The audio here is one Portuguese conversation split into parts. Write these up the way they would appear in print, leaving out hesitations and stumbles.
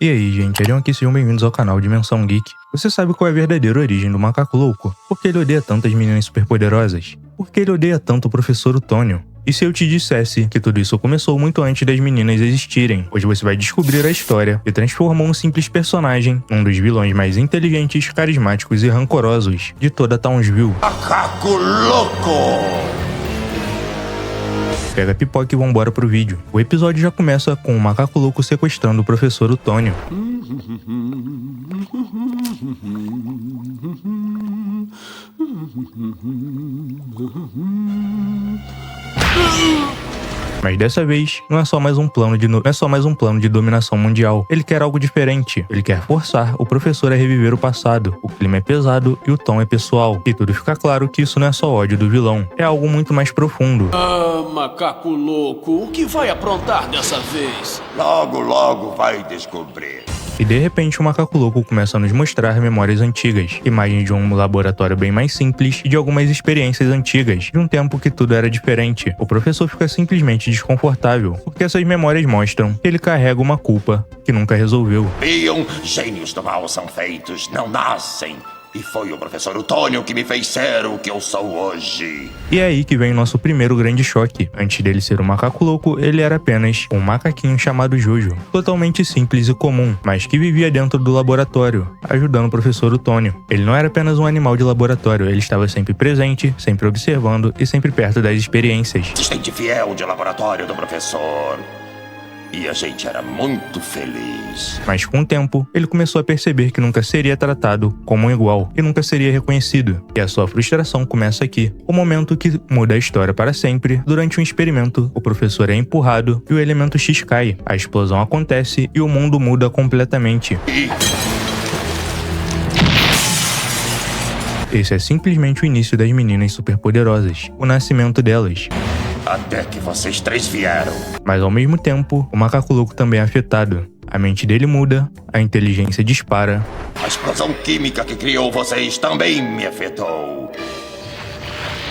E aí, gente, Arion aqui, sejam bem-vindos ao canal Dimensão Geek. Você sabe qual é a verdadeira origem do macaco louco? Por que ele odeia tantas meninas superpoderosas? Por que ele odeia tanto o professor Otônio? E se eu te dissesse que tudo isso começou muito antes das meninas existirem? Hoje você vai descobrir a história que transformou um simples personagem num dos vilões mais inteligentes, carismáticos e rancorosos de toda Townsville. Macaco louco! Pega a pipoca e vambora pro vídeo. O episódio já começa com o macaco louco sequestrando o professor Otônio. Mas dessa vez, não é só mais um plano de dominação mundial. Ele quer algo diferente. Ele quer forçar o professor a reviver o passado. O clima é pesado e o tom é pessoal. E tudo fica claro que isso não é só ódio do vilão. É algo muito mais profundo. Ah, macaco louco, o que vai aprontar dessa vez? Logo, logo vai descobrir. E de repente o macaco louco começa a nos mostrar memórias antigas, imagens de um laboratório bem mais simples e de algumas experiências antigas, de um tempo que tudo era diferente. O professor fica simplesmente desconfortável, porque essas memórias mostram que ele carrega uma culpa que nunca resolveu. Gênios do mal são feitos, não nascem. E foi o professor Otônio que me fez ser o que eu sou hoje. E é aí que vem o nosso primeiro grande choque. Antes dele ser um macaco louco, ele era apenas um macaquinho chamado Jojo. Totalmente simples e comum, mas que vivia dentro do laboratório, ajudando o professor Otônio. Ele não era apenas um animal de laboratório, ele estava sempre presente, sempre observando e sempre perto das experiências. Assistente fiel de laboratório do professor. E a gente era muito feliz. Mas com o tempo, ele começou a perceber que nunca seria tratado como um igual e nunca seria reconhecido. E a sua frustração começa aqui. O momento que muda a história para sempre. Durante um experimento, o professor é empurrado e o elemento X cai. A explosão acontece e o mundo muda completamente. Esse é simplesmente o início das meninas superpoderosas. O nascimento delas. Até que vocês três vieram. Mas ao mesmo tempo, o macaco louco também é afetado. A mente dele muda, a inteligência dispara. A explosão química que criou vocês também me afetou.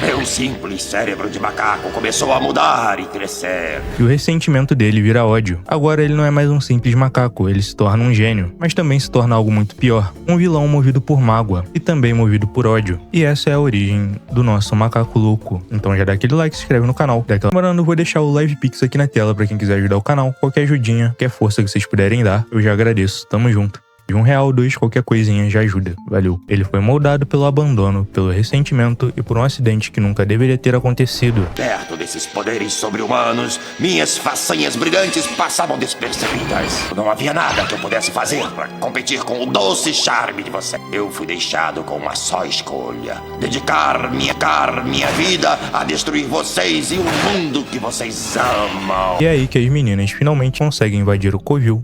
Meu simples cérebro de macaco começou a mudar e crescer. E o ressentimento dele vira ódio. Agora ele não é mais um simples macaco, ele se torna um gênio. Mas também se torna algo muito pior. Um vilão movido por mágoa e também movido por ódio. E essa é a origem do nosso macaco louco. Então já dá aquele like, se inscreve no canal. Lembrando, eu vou deixar o Live Pix aqui na tela pra quem quiser ajudar o canal. Qualquer ajudinha, qualquer força que vocês puderem dar, eu já agradeço. Tamo junto. De R$1, 2, qualquer coisinha já ajuda. Valeu. Ele foi moldado pelo abandono, pelo ressentimento e por um acidente que nunca deveria ter acontecido. Perto desses poderes sobre-humanos, minhas façanhas brilhantes passavam despercebidas. Não havia nada que eu pudesse fazer para competir com o doce charme de você. Eu fui deixado com uma só escolha: dedicar minha vida a destruir vocês e o mundo que vocês amam. E é aí que as meninas finalmente conseguem invadir o covil.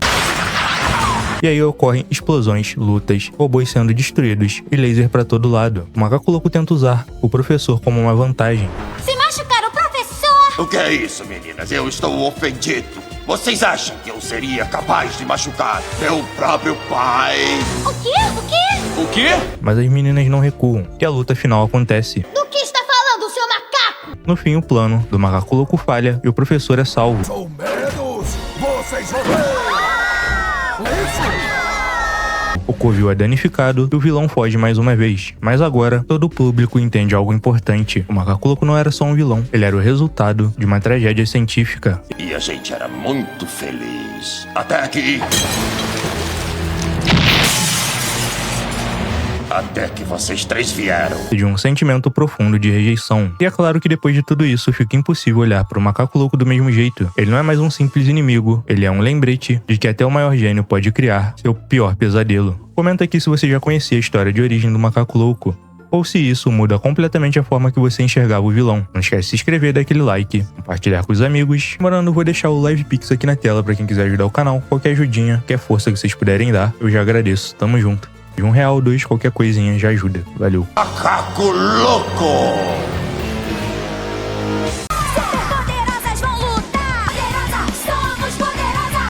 E aí ocorrem explosões, lutas, robôs sendo destruídos e laser pra todo lado. O macaco louco tenta usar o professor como uma vantagem. Se machucar o professor! O que é isso, meninas? Eu estou ofendido. Vocês acham que eu seria capaz de machucar meu próprio pai? O quê? O quê? Mas as meninas não recuam e a luta final acontece. Do que está falando, seu macaco? No fim, o plano do macaco louco falha e o professor é salvo. Sou menos! Vocês vão ver! O covil é danificado e o vilão foge mais uma vez. Mas agora, todo o público entende algo importante. O macaco louco não era só um vilão, ele era o resultado de uma tragédia científica. E a gente era muito feliz. Até que vocês três vieram. De um sentimento profundo de rejeição. E é claro que depois de tudo isso, fica impossível olhar para o macaco louco do mesmo jeito. Ele não é mais um simples inimigo, ele é um lembrete de que até o maior gênio pode criar seu pior pesadelo. Comenta aqui se você já conhecia a história de origem do macaco louco, ou se isso muda completamente a forma que você enxergava o vilão. Não esquece de se inscrever, dar aquele like, compartilhar com os amigos. Lembrando, eu vou deixar o Live Pix aqui na tela pra quem quiser ajudar o canal. Qualquer ajudinha, qualquer força que vocês puderem dar, eu já agradeço. Tamo junto. De R$1, 2, qualquer coisinha já ajuda. Valeu. Macaco louco!